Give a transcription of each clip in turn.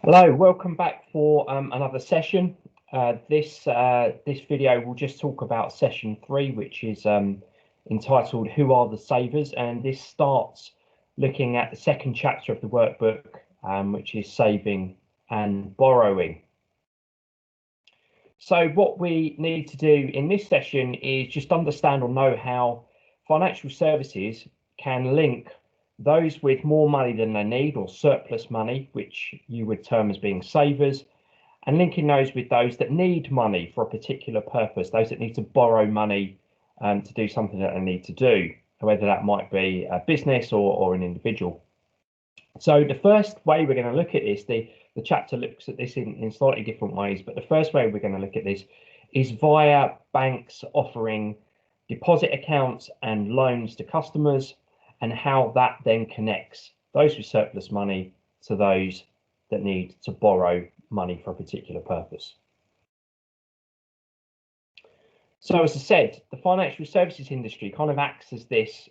Hello, welcome back for another session. This video will just talk about session 3, which is entitled "Who Are the Savers?" and this starts looking at the second chapter of the workbook, which is saving and borrowing. So what we need to do in this session is just understand or know how financial services can link those with more money than they need or surplus money, which you would term as being savers, and linking those with those that need money for a particular purpose, those that need to borrow money to do something that they need to do, whether that might be a business or an individual. So the first way we're going to look at this, the chapter looks at this in slightly different ways, but the first way we're going to look at this is via banks offering deposit accounts and loans to customers, and how that then connects those with surplus money to those that need to borrow money for a particular purpose. So as I said, the financial services industry kind of acts as this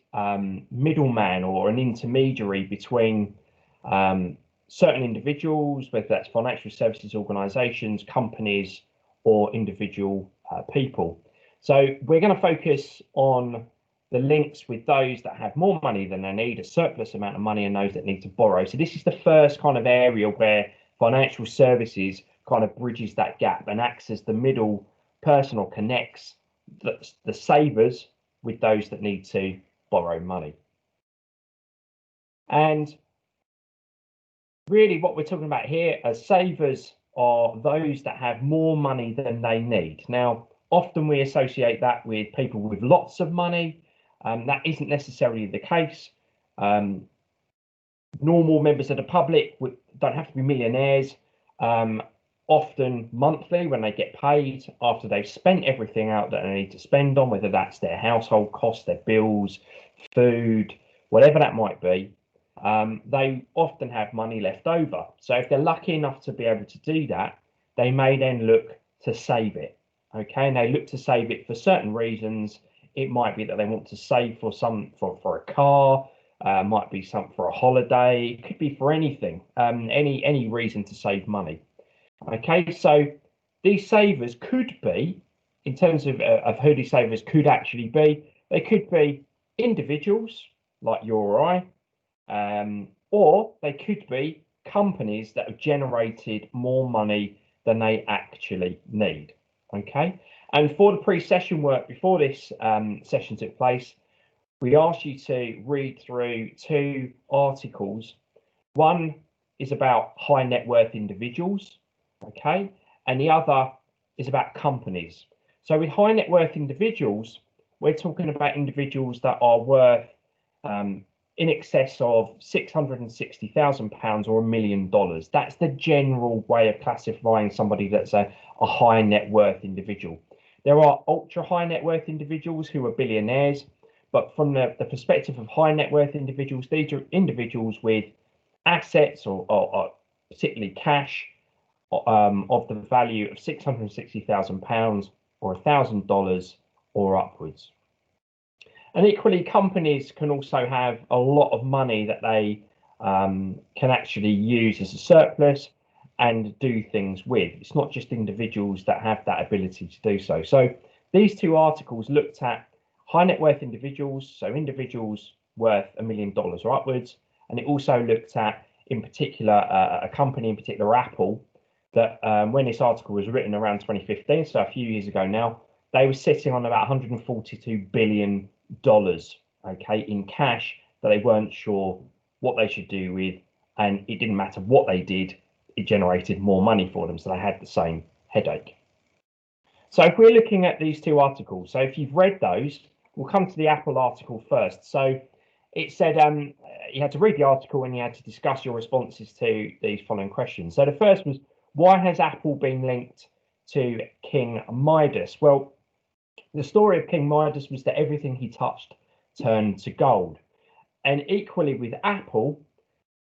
middleman or an intermediary between certain individuals, whether that's financial services organizations, companies, or individual people. So we're going to focus on the links with those that have more money than they need, a surplus amount of money, and those that need to borrow. So this is the first kind of area where financial services kind of bridges that gap and acts as the middle person or connects the savers with those that need to borrow money. And really what we're talking about here as savers are those that have more money than they need. Now, often we associate that with people with lots of money. That isn't necessarily the case. Normal members of the public don't have to be millionaires. Often monthly, when they get paid after they've spent everything out that they need to spend on, whether that's their household costs, their bills, food, whatever that might be, they often have money left over. So if they're lucky enough to be able to do that, they may then look to save it. Okay, and they look to save it for certain reasons. It might be that they want to save for a car, might be something for a holiday, it could be for anything, any reason to save money. Okay, so these savers could be, in terms of who these savers could actually be, they could be individuals like you or I, or they could be companies that have generated more money than they actually need. Okay, and for the pre-session work before this session took place, we asked you to read through 2 articles. One is about high net worth individuals, okay, and the other is about companies. So with high net worth individuals, we're talking about individuals that are worth in excess of £660,000 or $1 million. That's the general way of classifying somebody that's a high net worth individual. There are ultra high net worth individuals who are billionaires, but from the perspective of high net worth individuals, these are individuals with assets or particularly cash of the value of £660,000 or $1,000 or upwards. And equally, companies can also have a lot of money that they can actually use as a surplus and do things with. It's not just individuals that have that ability to do so. So these 2 articles looked at high net worth individuals, so individuals worth $1 million or upwards, and it also looked at, in particular, a company, in particular Apple, that when this article was written around 2015, so a few years ago now, they were sitting on about $142 billion, okay, in cash that they weren't sure what they should do with, and it didn't matter what they did, it generated more money for them, so they had the same headache. So if we're looking at these 2 articles, so if you've read those, we'll come to the Apple article first. So it said you had to read the article and you had to discuss your responses to these following questions. So the first was, why has Apple been linked to King Midas? Well, the story of King Midas was that everything he touched turned to gold. And equally with Apple,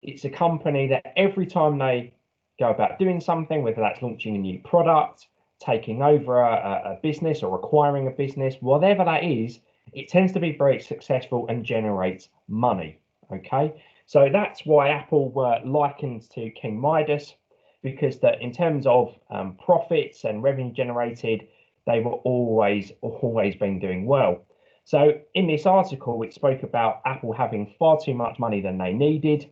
it's a company that every time they go about doing something, whether that's launching a new product, taking over a business or acquiring a business, whatever that is, it tends to be very successful and generates money. Okay, so that's why Apple were likened to King Midas. because that in terms of profits and revenue generated, they were always been doing well. So in this article, it spoke about Apple having far too much money than they needed,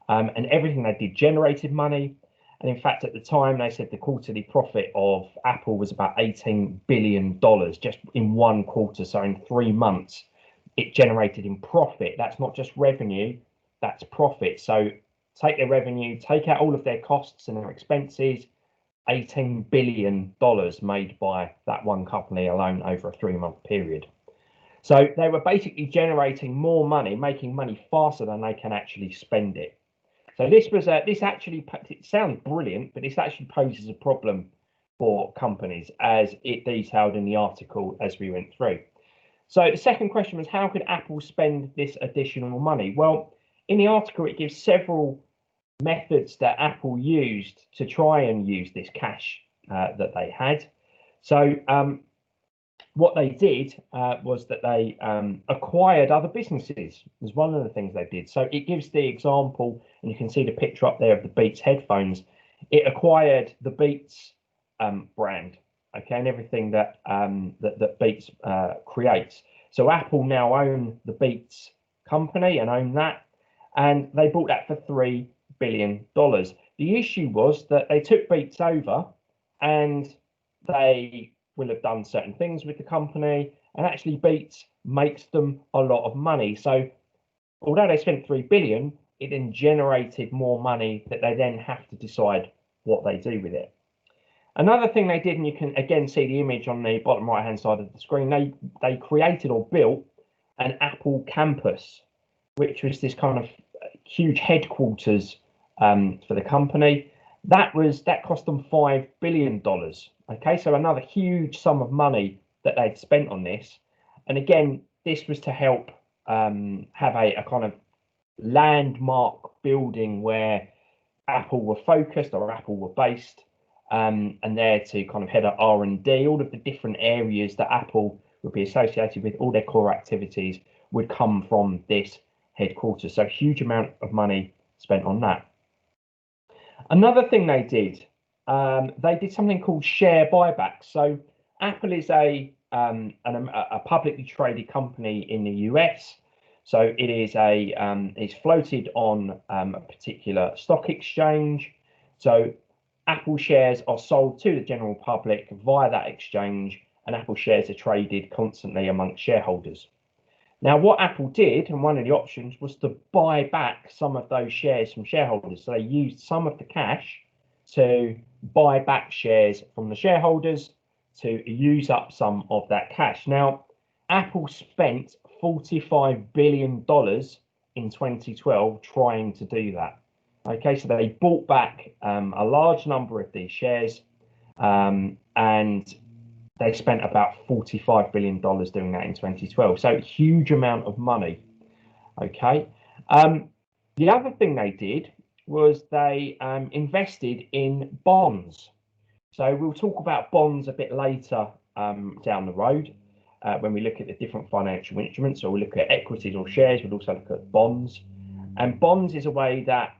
and everything they did generated money. And in fact, at the time, they said the quarterly profit of Apple was about $18 billion just in one quarter. So in 3 months, it generated in profit. That's not just revenue, that's profit. So take their revenue, take out all of their costs and their expenses, $18 billion made by that one company alone over a 3-month period. So they were basically generating more money, making money faster than they can actually spend it. So this actually, it sounds brilliant, but this actually poses a problem for companies, as it detailed in the article as we went through. So the second question was, how could Apple spend this additional money? Well, in the article, it gives several methods that Apple used to try and use this cash that they had. So what they did was that they acquired other businesses, was one of the things they did. So it gives the example, and you can see the picture up there of the Beats headphones. It acquired the Beats brand, okay, and everything that that Beats creates. So Apple now own the Beats company and own that, and they bought that for $3 billion. The issue was that they took Beats over, and they will have done certain things with the company, and actually Beats makes them a lot of money. So although they spent $3 billion, it then generated more money that they then have to decide what they do with it. Another thing they did, and you can again see the image on the bottom right hand side of the screen, they created or built an Apple campus, which was this kind of huge headquarters for the company. That cost them $5 billion. Okay, so another huge sum of money that they'd spent on this. And again, this was to help have a kind of landmark building where Apple were focused or Apple were based, and there to kind of head up R&D, all of the different areas that Apple would be associated with, all their core activities would come from this headquarters. So a huge amount of money spent on that. Another thing they did something called share buybacks. So Apple is a publicly traded company in the US. So it is it's floated on a particular stock exchange. So Apple shares are sold to the general public via that exchange, and Apple shares are traded constantly amongst shareholders. Now, what Apple did, and one of the options, was to buy back some of those shares from shareholders. So they used some of the cash to buy back shares from the shareholders to use up some of that cash. Now, Apple spent $45 billion in 2012 trying to do that. Okay, so they bought back a large number of these shares, and they spent about $45 billion doing that in 2012. So a huge amount of money. Okay. The other thing they did was they invested in bonds. So we'll talk about bonds a bit later down the road when we look at the different financial instruments. So we'll look at equities or shares. We'll also look at bonds. And bonds is a way that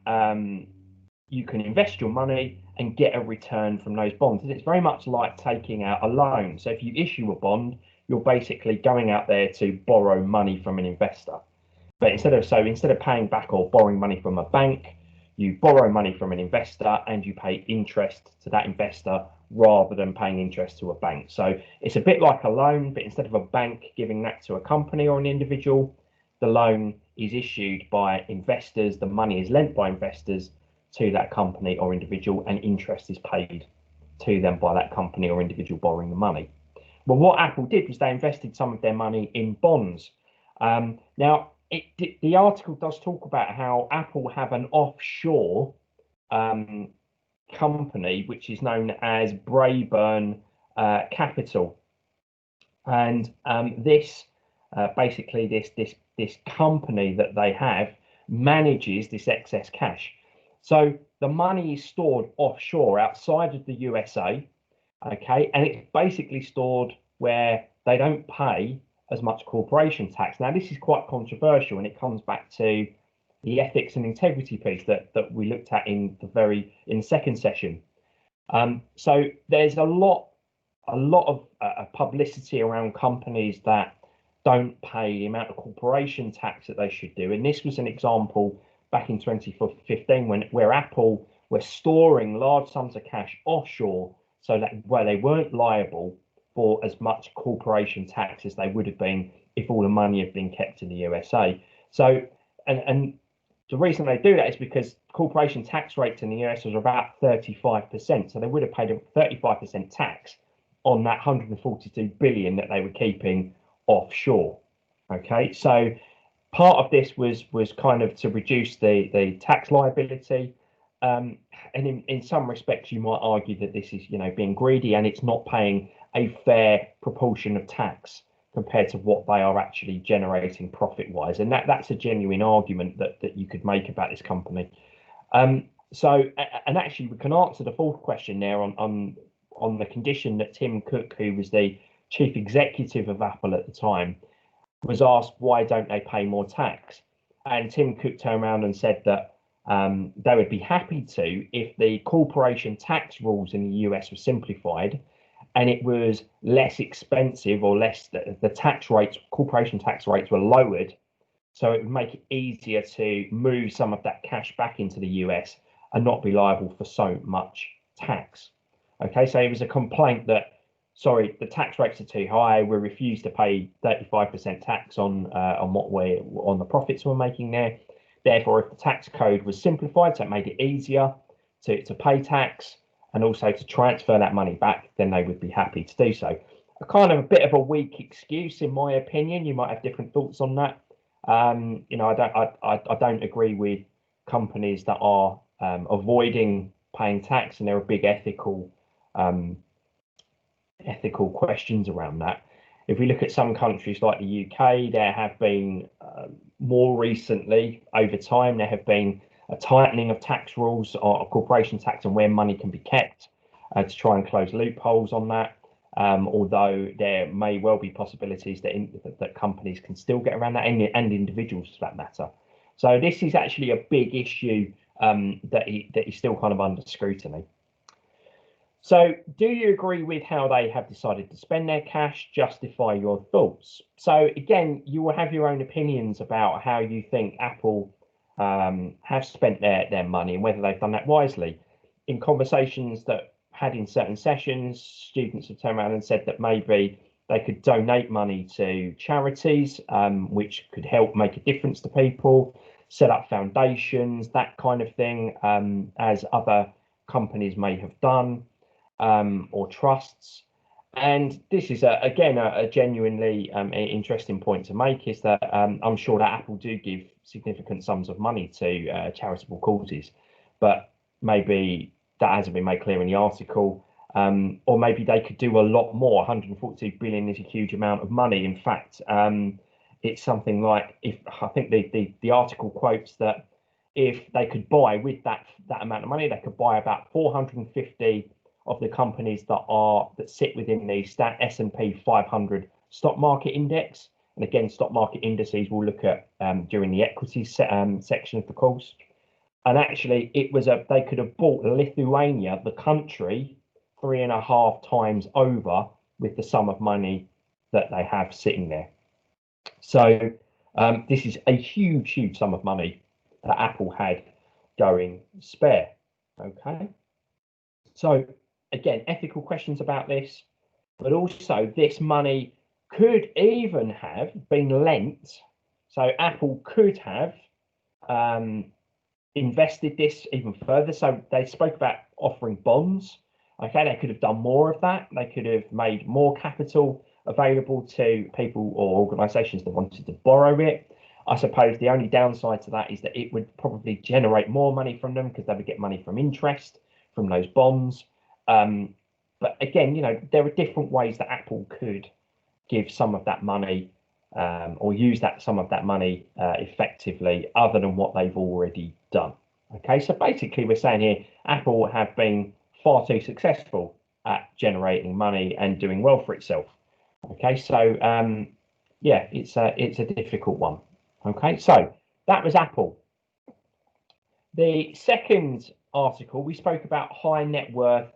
you can invest your money and get a return from those bonds. And it's very much like taking out a loan. So if you issue a bond, you're basically going out there to borrow money from an investor. But instead of paying back or borrowing money from a bank, you borrow money from an investor and you pay interest to that investor rather than paying interest to a bank. So it's a bit like a loan, but instead of a bank giving that to a company or an individual, the loan is issued by investors. The money is lent by investors to that company or individual, and interest is paid to them by that company or individual borrowing the money. Well, what Apple did was they invested some of their money in bonds. Now, the article does talk about how Apple have an offshore company which is known as Brayburn Capital, and this company that they have manages this excess cash. So the money is stored offshore outside of the USA, okay, and it's basically stored where they don't pay as much corporation tax. Now, this is quite controversial, and it comes back to the ethics and integrity piece that we looked at in the second session. So there's a lot of publicity around companies that don't pay the amount of corporation tax that they should do. And this was an example back in 2015 where Apple were storing large sums of cash offshore so that where they weren't liable for as much corporation tax as they would have been if all the money had been kept in the USA. So, and the reason they do that is because corporation tax rates in the US was about 35%. So they would have paid a 35% tax on that 142 billion that they were keeping offshore. Okay, so part of this was kind of to reduce the tax liability. And in some respects, you might argue that this is, being greedy and it's not paying a fair proportion of tax compared to what they are actually generating profit-wise. And that's a genuine argument that you could make about this company. So, and actually, we can answer the fourth question there on the condition that Tim Cook, who was the chief executive of Apple at the time, was asked why don't they pay more tax, and Tim Cook turned around and said that they would be happy to if the corporation tax rules in the US were simplified and it was less expensive or less the tax rates, corporation tax rates were lowered, so it would make it easier to move some of that cash back into the US and not be liable for so much tax. Okay, so it was a complaint that, sorry, the tax rates are too high. We refuse to pay 35% tax on the profits we're making there. Therefore, if the tax code was simplified, so it made it easier to pay tax and also to transfer that money back, then they would be happy to do so. A kind of a bit of a weak excuse, in my opinion. You might have different thoughts on that. I don't agree with companies that are avoiding paying tax, and there are big ethical questions around that. If we look at some countries like the UK, there have been more recently, over time, there have been a tightening of tax rules or corporation tax and where money can be kept to try and close loopholes on that. Although there may well be possibilities that companies can still get around that, and individuals for that matter. So this is actually a big issue that is still kind of under scrutiny. So do you agree with how they have decided to spend their cash? Justify your thoughts. So again, you will have your own opinions about how you think Apple have spent their money and whether they've done that wisely. In conversations that had in certain sessions, students have turned around and said that maybe they could donate money to charities, which could help make a difference to people, set up foundations, that kind of thing, as other companies may have done, or trusts. And this is again a genuinely interesting point to make, is that I'm sure that Apple do give significant sums of money to charitable causes, but maybe that hasn't been made clear in the article, or maybe they could do a lot more. 142 billion is a huge amount of money. In fact, it's something like, if I think the article quotes that if they could buy with that amount of money, they could buy about 450 of the companies that sit within the S&P 500 stock market index. And again, stock market indices we'll look at during the equity section of the course. And actually, they could have bought Lithuania, the country, 3.5 times over with the sum of money that they have sitting there. So this is a huge sum of money that Apple had going spare. Okay. So again, ethical questions about this, but also this money could even have been lent. So Apple could have invested this even further. So they spoke about offering bonds. Okay, they could have done more of that. They could have made more capital available to people or organizations that wanted to borrow it. I suppose the only downside to that is that it would probably generate more money from them because they would get money from interest from those bonds. But again, there are different ways that Apple could give some of that money or use some of that money effectively, other than what they've already done. Okay, so basically we're saying here Apple have been far too successful at generating money and doing well for itself. Okay, so yeah, it's a difficult one. Okay, so that was Apple. The second article, we spoke about high net worth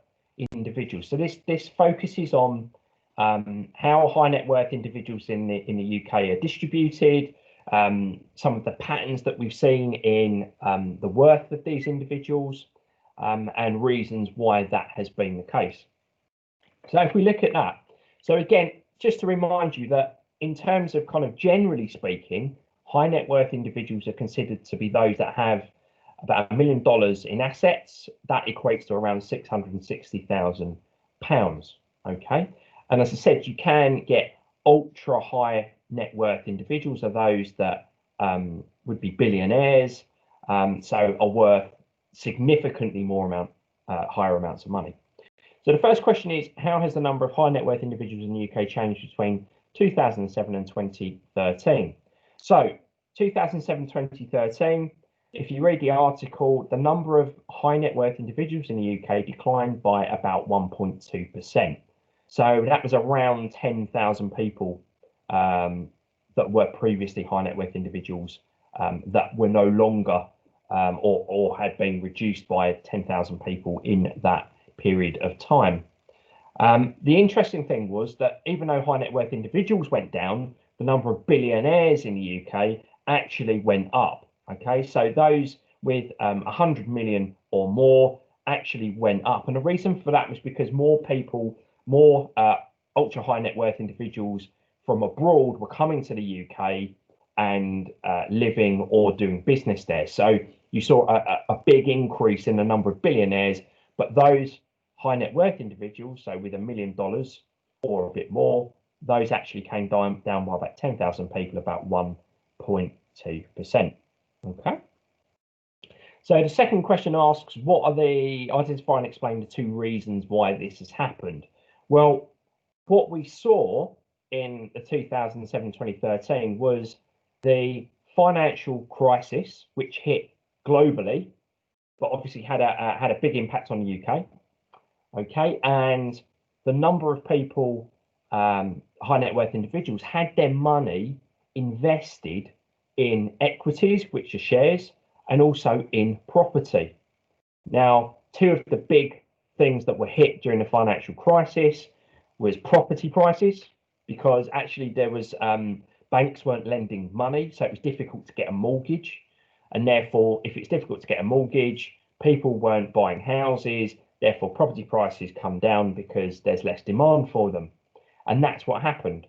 individuals. So this focuses on how high net worth individuals in the UK are distributed, some of the patterns that we've seen in the worth of these individuals, and reasons why that has been the case. So if we look at that, so again, just to remind you that in terms of kind of generally speaking, high net worth individuals are considered to be those that have about $1 million in assets. That equates to around £660,000. Okay. And as I said, you can get ultra high net worth individuals, are those that would be billionaires, so are worth significantly more higher amounts of money. So the first question is, how has the number of high net worth individuals in the UK changed between 2007 and 2013? So 2007, 2013, if you read the article, the number of high net worth individuals in the UK declined by about 1.2%. So that was around 10,000 people that were previously high net worth individuals that were no longer or had been reduced by 10,000 people in that period of time. The interesting thing was that even though high net worth individuals went down, the number of billionaires in the UK actually went up. Okay, so those with 100 million or more actually went up, and the reason for that was because more people, more ultra high net worth individuals from abroad were coming to the UK and living or doing business there. So you saw a big increase in the number of billionaires, but those high net worth individuals, so with $1 million or a bit more, those actually came down by about 10,000 people, about 1.2%. Okay. So the second question asks, identify and explain the two reasons why this has happened. Well, what we saw in the 2007-2013 was the financial crisis, which hit globally, but obviously had a big impact on the UK. Okay, and the number of people, high net worth individuals, had their money invested in equities, which are shares, and also in property. Now, two of the big things that were hit during the financial crisis was property prices, because actually there was banks weren't lending money, so it was difficult to get a mortgage, and therefore, if it's difficult to get a mortgage, people weren't buying houses. Therefore, property prices come down because there's less demand for them, and that's what happened.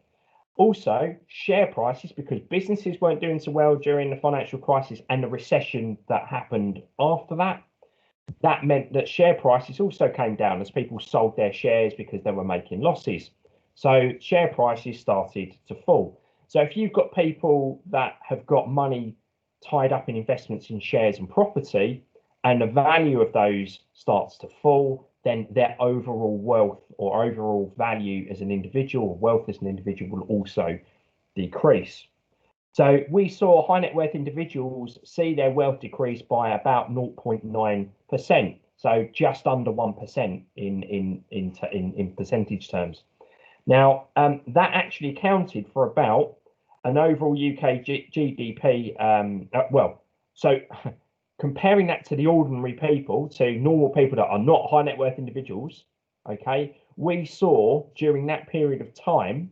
Also, share prices, because businesses weren't doing so well during the financial crisis and the recession that happened after that. That meant that share prices also came down as people sold their shares because they were making losses. So share prices started to fall. So if you've got people that have got money tied up in investments in shares and property, and the value of those starts to fall, then their overall wealth or overall value as an individual, or wealth as an individual, will also decrease. So we saw high net worth individuals see their wealth decrease by about 0.9%, so just under 1% in percentage terms. Now, that actually accounted for about an overall UK GDP. So comparing that to the ordinary people, to normal people that are not high net worth individuals, okay, we saw during that period of time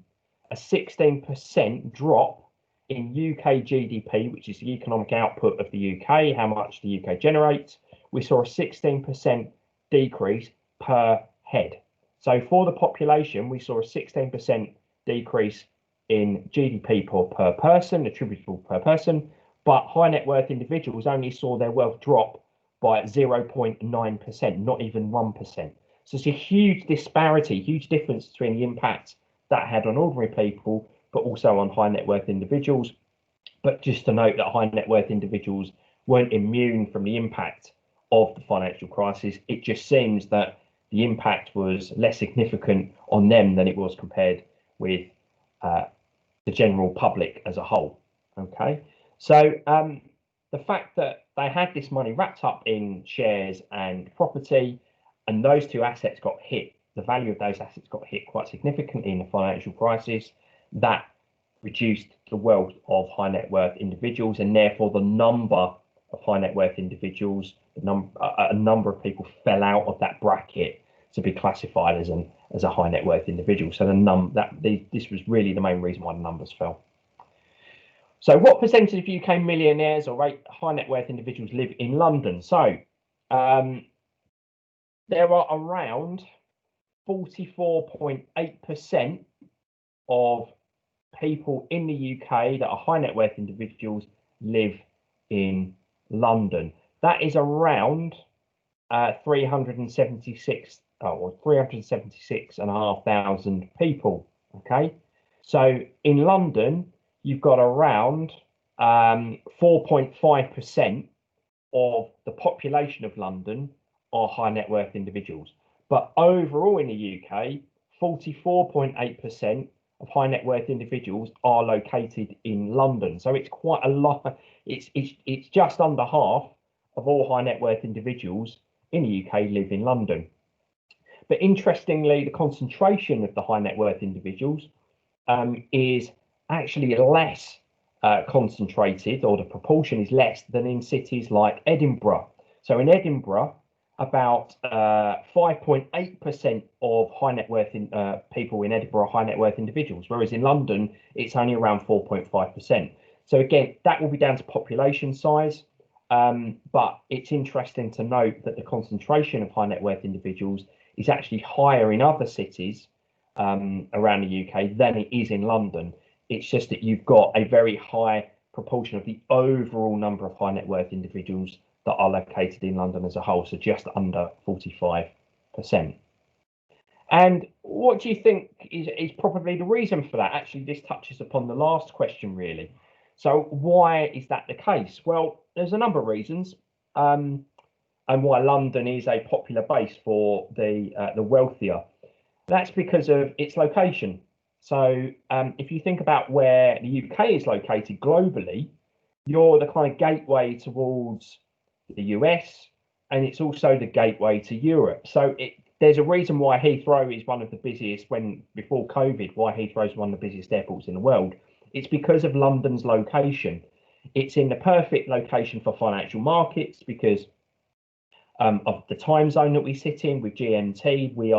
a 16% drop in UK GDP, which is the economic output of the UK, how much the UK generates. We saw a 16% decrease per head. So for the population, we saw a 16% decrease in GDP per person, attributable per person, but high net worth individuals only saw their wealth drop by 0.9%, not even 1%. So it's a huge disparity, huge difference between the impact that had on ordinary people, but also on high net worth individuals. But just to note that high net worth individuals weren't immune from the impact of the financial crisis. It just seems that the impact was less significant on them than it was compared with the general public as a whole. Okay. So the fact that they had this money wrapped up in shares and property, and those two assets got hit, the value of those assets got hit quite significantly in the financial crisis, that reduced the wealth of high net worth individuals, and therefore the number of high net worth individuals. A number of people fell out of that bracket to be classified as a high net worth individual. So this was really the main reason why the numbers fell. So what percentage of UK millionaires or high net worth individuals live in London? So there are around 44.8% of people in the UK that are high net worth individuals live in London. That is around 376,500 people. Okay, so in London, you've got around 4.5% of the population of London are high net worth individuals. But overall in the UK, 44.8% of high net worth individuals are located in London. So it's quite a lot. It's just under half of all high net worth individuals in the UK live in London. But interestingly, the concentration of the high net worth individuals is actually less concentrated, or the proportion is less than in cities like Edinburgh. So in Edinburgh, about 5.8% of high net worth people in Edinburgh are high net worth individuals, whereas in London, it's only around 4.5%. So again, that will be down to population size. But it's interesting to note that the concentration of high net worth individuals is actually higher in other cities around the UK than it is in London. It's just that you've got a very high proportion of the overall number of high net worth individuals that are located in London as a whole, so just under 45%. And what do you think is probably the reason for that? Actually, this touches upon the last question, really. So why is that the case? Well, there's a number of reasons, and why London is a popular base for the wealthier. That's because of its location. So if you think about where the UK is located globally, you're the kind of gateway towards the US, and it's also the gateway to Europe. So there's a reason why Heathrow is one of the busiest, before COVID, why Heathrow is one of the busiest airports in the world. It's because of London's location. It's in the perfect location for financial markets because of the time zone that we sit in with GMT. We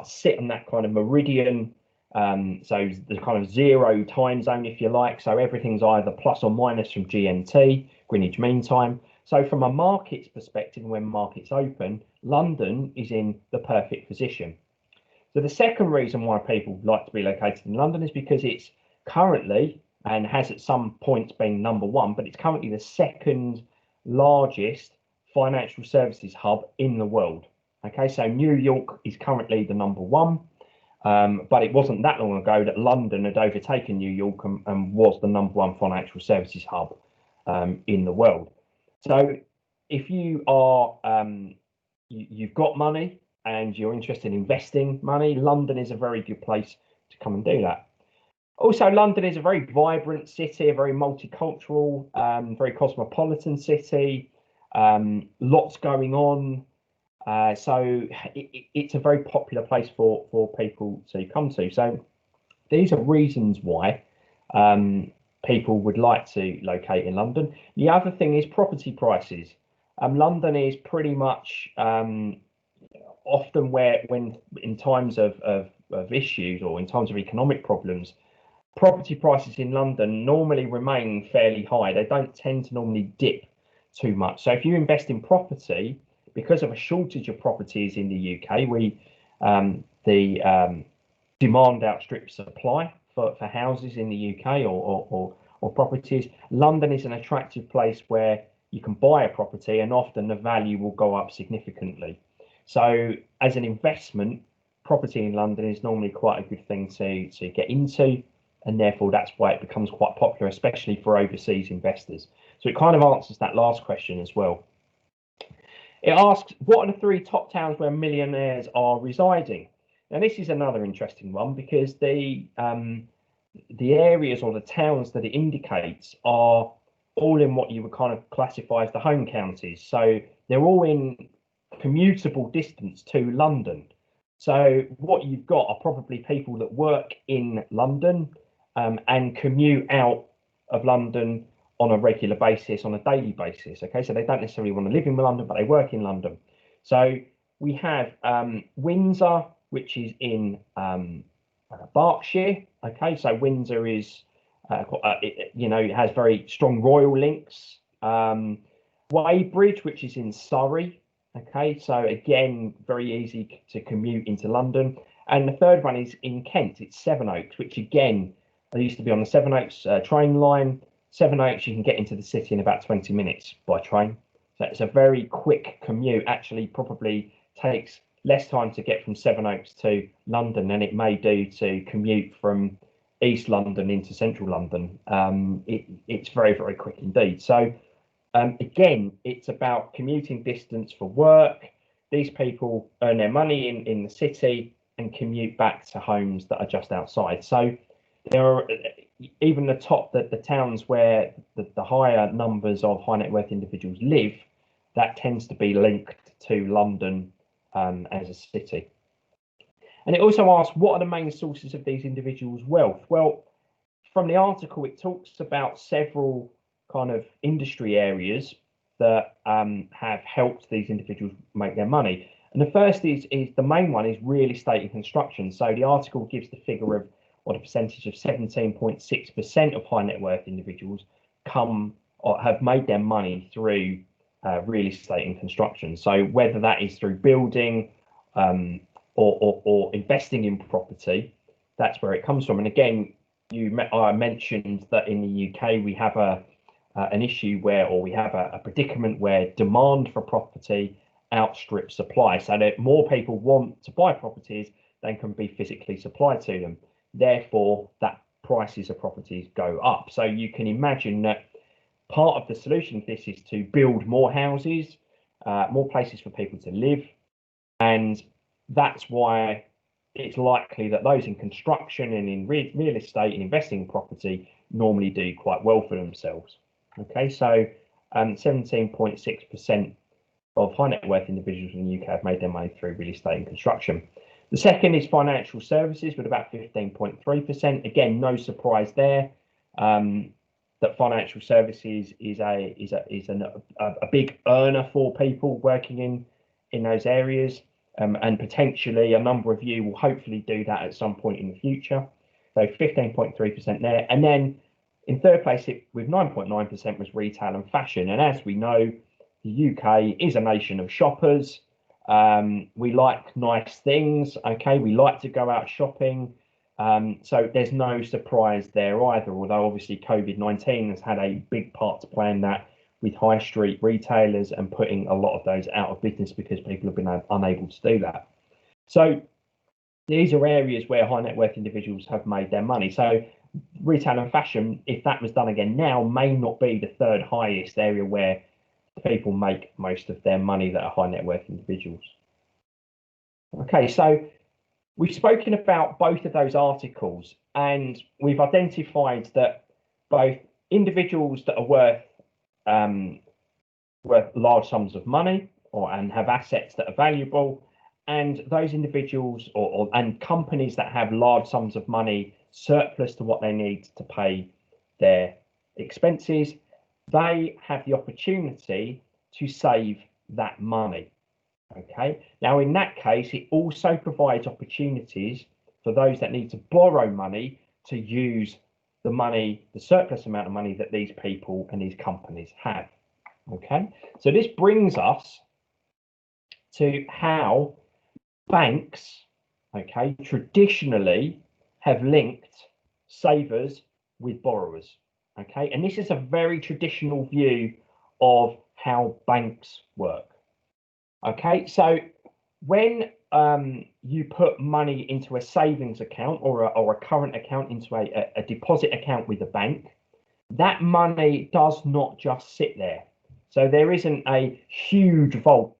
sit on that kind of meridian. So the kind of zero time zone, if you like. So everything's either plus or minus from GMT, Greenwich Mean Time. So from a markets perspective, when markets open, London is in the perfect position. So the second reason why people like to be located in London is because it's currently, and has at some points been number one, but it's currently the second largest financial services hub in the world. Okay, so New York is currently the number one. But it wasn't that long ago that London had overtaken New York and was the number one financial services hub in the world. So if you are you've got money and you're interested in investing money, London is a very good place to come and do that. Also, London is a very vibrant city, a very multicultural, very cosmopolitan city. Lots going on. So it's a very popular place for people to come to. So these are reasons why people would like to locate in London. The other thing is property prices. London is pretty much often when in times of issues or in times of economic problems, property prices in London normally remain fairly high. They don't tend to normally dip too much. So if you invest in property, because of a shortage of properties in the UK, the demand outstrips supply for houses in the UK or properties. London is an attractive place where you can buy a property and often the value will go up significantly. So as an investment, property in London is normally quite a good thing to get into, and therefore that's why it becomes quite popular, especially for overseas investors. So it kind of answers that last question as well. It asks, what are the 3 top towns where millionaires are residing? Now, this is another interesting one because the areas or the towns that it indicates are all in what you would kind of classify as the home counties. So they're all in commutable distance to London. So what you've got are probably people that work in London and commute out of London on a regular basis, on a daily basis. Okay, so they don't necessarily want to live in London, but they work in London. So we have Windsor, which is in Berkshire. Okay, so Windsor is, it has very strong royal links. Weybridge, which is in Surrey. Okay, so again, very easy to commute into London. And the third one is in Kent. It's Sevenoaks, which again, I used to be on the Sevenoaks train line. Sevenoaks, you can get into the city in about 20 minutes by train. So it's a very quick commute. Actually, probably takes less time to get from Sevenoaks to London than it may do to commute from East London into Central London. It's very, very quick indeed. So again, it's about commuting distance for work. These people earn their money in the city and commute back to homes that are just outside. So there are even the towns where the higher numbers of high net worth individuals live, that tends to be linked to London as a city. And it also asks, what are the main sources of these individuals' wealth? Well, from the article, it talks about several kind of industry areas that have helped these individuals make their money. And the first is the main one is real estate and construction. So the article gives the figure of what a percentage of 17.6% of high net worth individuals come or have made their money through real estate and construction. So whether that is through building or investing in property, that's where it comes from. And again, I mentioned that in the UK we have an issue we have a predicament where demand for property outstrips supply, so that more people want to buy properties than can be physically supplied to them. Therefore, that prices of properties go up. So you can imagine that part of the solution to this is to build more houses, more places for people to live, and that's why it's likely that those in construction and in real estate and investing in property normally do quite well for themselves. Okay, so 17.6% of high net worth individuals in the UK have made their money through real estate and construction. The second is financial services with about 15.3%. Again, no surprise there that financial services is a big earner for people working in those areas. And potentially a number of you will hopefully do that at some point in the future. So 15.3% there. And then in third place, with 9.9% was retail and fashion. And as we know, the UK is a nation of shoppers. We like nice things. Okay, we like to go out shopping. So there's no surprise there either, although obviously COVID-19 has had a big part to play in that, with high street retailers and putting a lot of those out of business because people have been unable to do that. So these are areas where high net worth individuals have made their money. So retail and fashion, if that was done again now, may not be the third highest area where people make most of their money that are high net worth individuals. Okay, so we've spoken about both of those articles, and we've identified that both individuals that are worth large sums of money and have assets that are valuable, and those individuals and companies that have large sums of money surplus to what they need to pay their expenses, they have the opportunity to save that money. Okay, now in that case, it also provides opportunities for those that need to borrow money to use the money, the surplus amount of money that these people and these companies have. Okay, so this brings us to how banks, okay, traditionally have linked savers with borrowers. Okay, and this is a very traditional view of how banks work. Okay, so when you put money into a savings account or a current account into a deposit account with a bank, that money does not just sit there. So there isn't a huge vault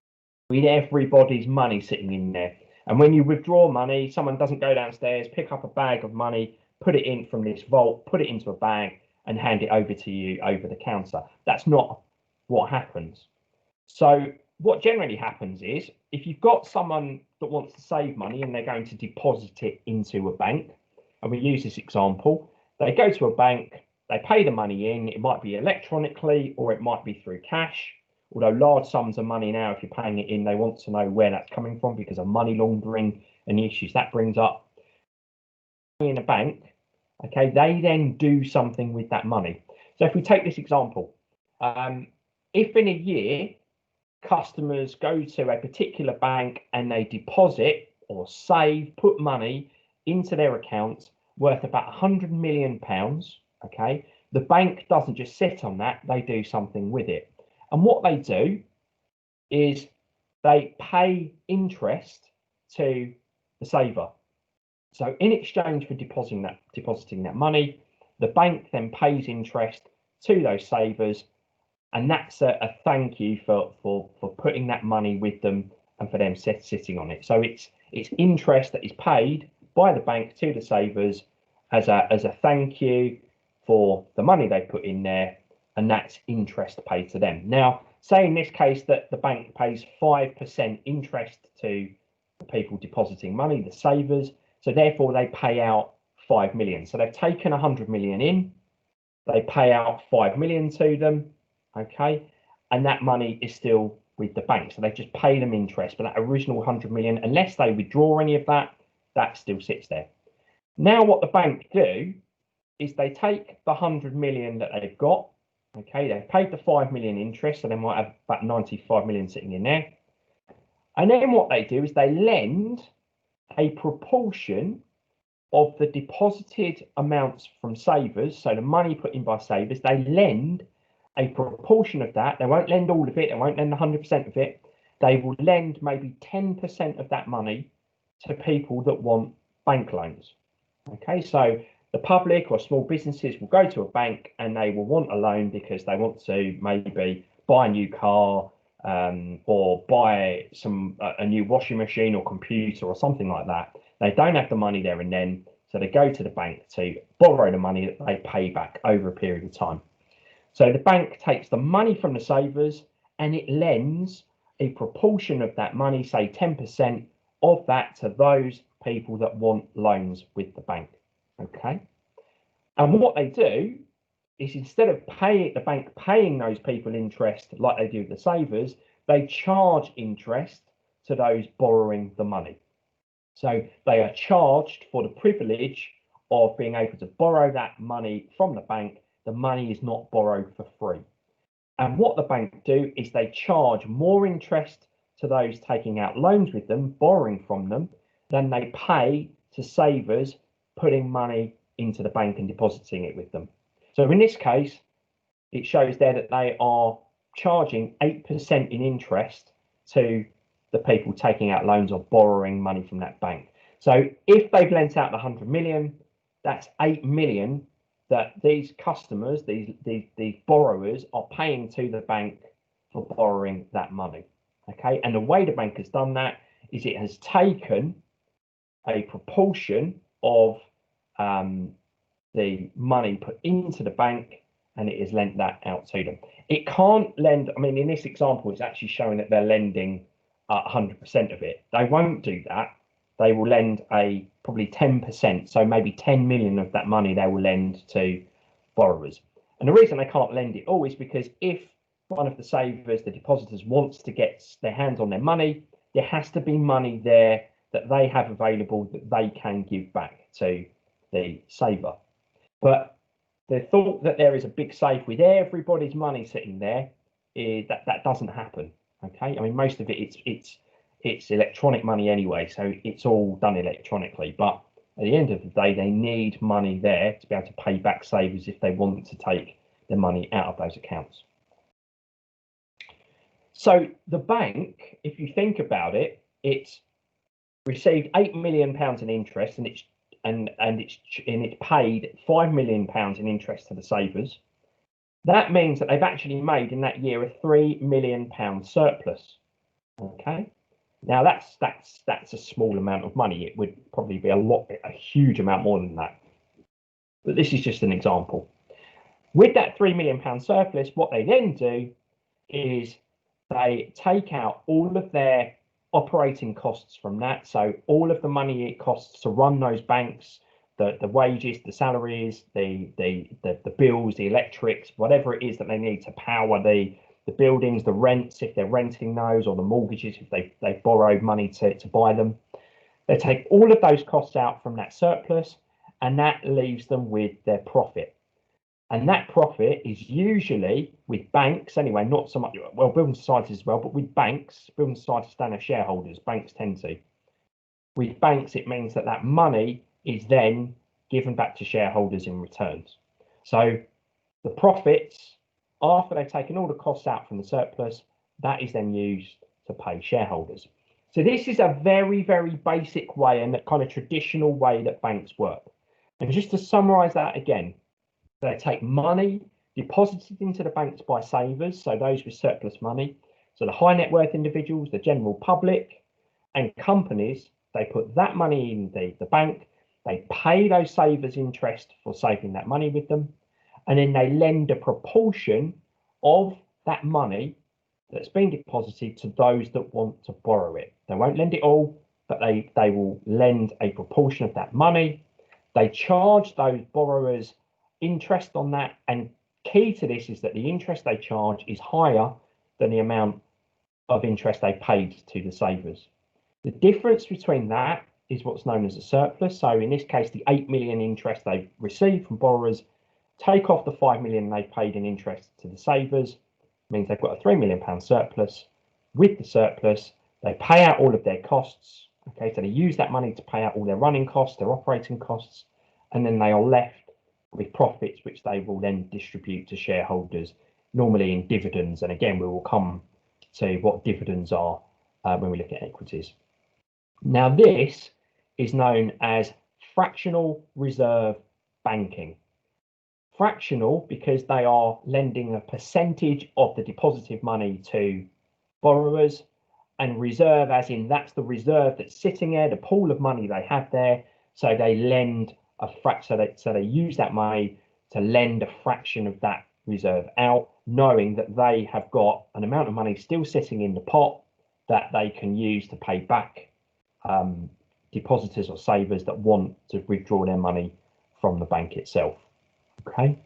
with everybody's money sitting in there. And when you withdraw money, someone doesn't go downstairs, pick up a bag of money, put it in from this vault, put it into a bag and hand it over to you over the counter. That's not what happens. So what generally happens is, if you've got someone that wants to save money and they're going to deposit it into a bank, and we use this example, they go to a bank, they pay the money in. It might be electronically or it might be through cash. Although large sums of money now, if you're paying it in, they want to know where that's coming from because of money laundering and the issues that brings up. In a bank, okay, they then do something with that money. So if we take this example, if in a year customers go to a particular bank and they deposit or save, put money into their accounts worth about £100 million, okay, the bank doesn't just sit on that, they do something with it. And what they do is they pay interest to the saver. So in exchange for depositing that money, the bank then pays interest to those savers, and that's a thank you for putting that money with them and for them sitting on it. So it's interest that is paid by the bank to the savers as a thank you for the money they put in there, and that's interest paid to them. Now, say in this case that the bank pays 5% interest to the people depositing money, the savers, so therefore they pay out 5 million. So they've taken 100 million in, they pay out 5 million to them, okay, and that money is still with the bank. So they just pay them interest, but that original 100 million, unless they withdraw any of that, that still sits there. Now what the bank do is they take the 100 million that they've got, okay, they've paid the 5 million interest, so they might have about 95 million sitting in there. And then what they do is they lend a proportion of the deposited amounts from savers, so the money put in by savers, they lend a proportion of that. They won't lend all of it, they won't lend 100% of it. They will lend maybe 10% of that money to people that want bank loans. Okay, so the public or small businesses will go to a bank and they will want a loan because they want to maybe buy a new car, or buy a new washing machine or computer or something like that. They don't have the money there and then, so they go to the bank to borrow the money that they pay back over a period of time. So the bank takes the money from the savers and it lends a proportion of that money, say 10% of that, to those people that want loans with the bank. Okay, and what they do is instead of the bank paying those people interest like they do the savers, they charge interest to those borrowing the money. So they are charged for the privilege of being able to borrow that money from the bank. The money is not borrowed for free. And what the bank do is they charge more interest to those taking out loans with them, borrowing from them, than they pay to savers putting money into the bank and depositing it with them. So in this case, it shows there that they are charging 8% in interest to the people taking out loans or borrowing money from that bank. So if they've lent out the 100 million, that's 8 million that these customers, these borrowers are paying to the bank for borrowing that money. Okay, and the way the bank has done that is it has taken a proportion of the money put into the bank and it has lent that out to them. It can't lend, I mean, in this example, it's actually showing that they're lending 100% of it. They won't do that. They will lend probably 10%, so maybe 10 million of that money they will lend to borrowers. And the reason they can't lend it all is because if one of the savers, the depositors, wants to get their hands on their money, there has to be money there that they have available that they can give back to the saver. But the thought that there is a big safe with everybody's money sitting there, that doesn't happen. Okay, I mean, most of it it's electronic money anyway, so it's all done electronically. But at the end of the day, they need money there to be able to pay back savers if they want to take their money out of those accounts. So the bank, if you think about it, it's received £8 million in interest, and it's paid £5 million in interest to the savers. That means that they've actually made in that year a £3 million surplus. Okay, now that's a small amount of money. It would probably be a huge amount more than that. But this is just an example. With that £3 million surplus, what they then do is they take out all of their operating costs from that. So all of the money it costs to run those banks, the wages, the salaries, the bills, the electrics, whatever it is that they need to power the buildings, the rents if they're renting those, or the mortgages if they've borrowed money to buy them. They take all of those costs out from that surplus, and that leaves them with their profit. And that profit is usually with banks anyway, not so much, well, building societies as well, but with banks, building societies don't have shareholders, banks tend to. With banks, it means that that money is then given back to shareholders in returns. So the profits, after they've taken all the costs out from the surplus, that is then used to pay shareholders. So this is a very, very basic way and that kind of traditional way that banks work. And just to summarize that again, they take money deposited into the banks by savers, so those with surplus money, so the high net worth individuals, the general public, and companies, they put that money in the bank, they pay those savers interest for saving that money with them, and then they lend a proportion of that money that's been deposited to those that want to borrow it. They won't lend it all, but they will lend a proportion of that money. They charge those borrowers interest on that, and key to this is that the interest they charge is higher than the amount of interest they paid to the savers. The difference between that is what's known as a surplus. So in this case, the 8 million interest they've received from borrowers, take off the 5 million they've paid in interest to the savers, means they've got a £3 million surplus. With the surplus, they pay out all of their costs. Okay, so they use that money to pay out all their running costs, their operating costs, and then they are left with profits, which they will then distribute to shareholders, normally in dividends. And again, we will come to what dividends are when we look at equities. Now, this is known as fractional reserve banking. Fractional because they are lending a percentage of the deposited money to borrowers, and reserve as in that's the reserve that's sitting there, the pool of money they have there. So they lend a fraction, so they use that money to lend a fraction of that reserve out, knowing that they have got an amount of money still sitting in the pot that they can use to pay back depositors or savers that want to withdraw their money from the bank itself. Okay,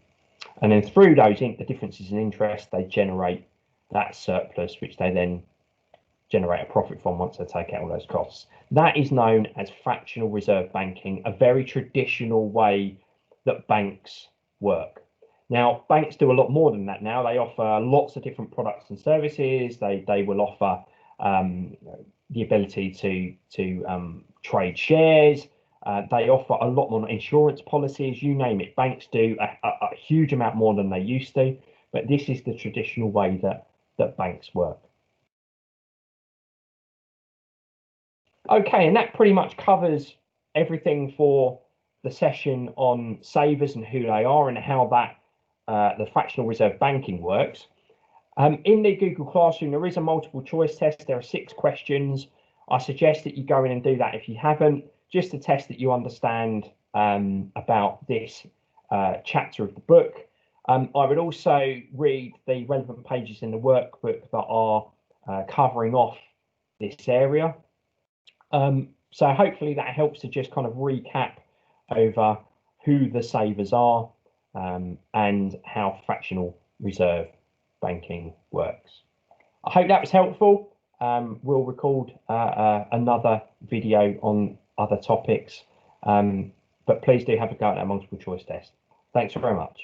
and then through those the differences in interest, they generate that surplus, which they then generate a profit from once they take out all those costs. That is known as fractional reserve banking, a very traditional way that banks work. Now, banks do a lot more than that now. They offer lots of different products and services. They will offer the ability to trade shares. They offer a lot more insurance policies, you name it. Banks do a huge amount more than they used to, but this is the traditional way that banks work. Okay, and that pretty much covers everything for the session on savers and who they are and how that the fractional reserve banking works. In the Google Classroom, there is a multiple choice test. There are 6 questions. I suggest that you go in and do that if you haven't, just to test that you understand about this chapter of the book. I would also read the relevant pages in the workbook that are covering off this area. So hopefully that helps to just kind of recap over who the savers are and how fractional reserve banking works. I hope that was helpful. We'll record another video on other topics, but please do have a go at that multiple choice test. Thanks very much.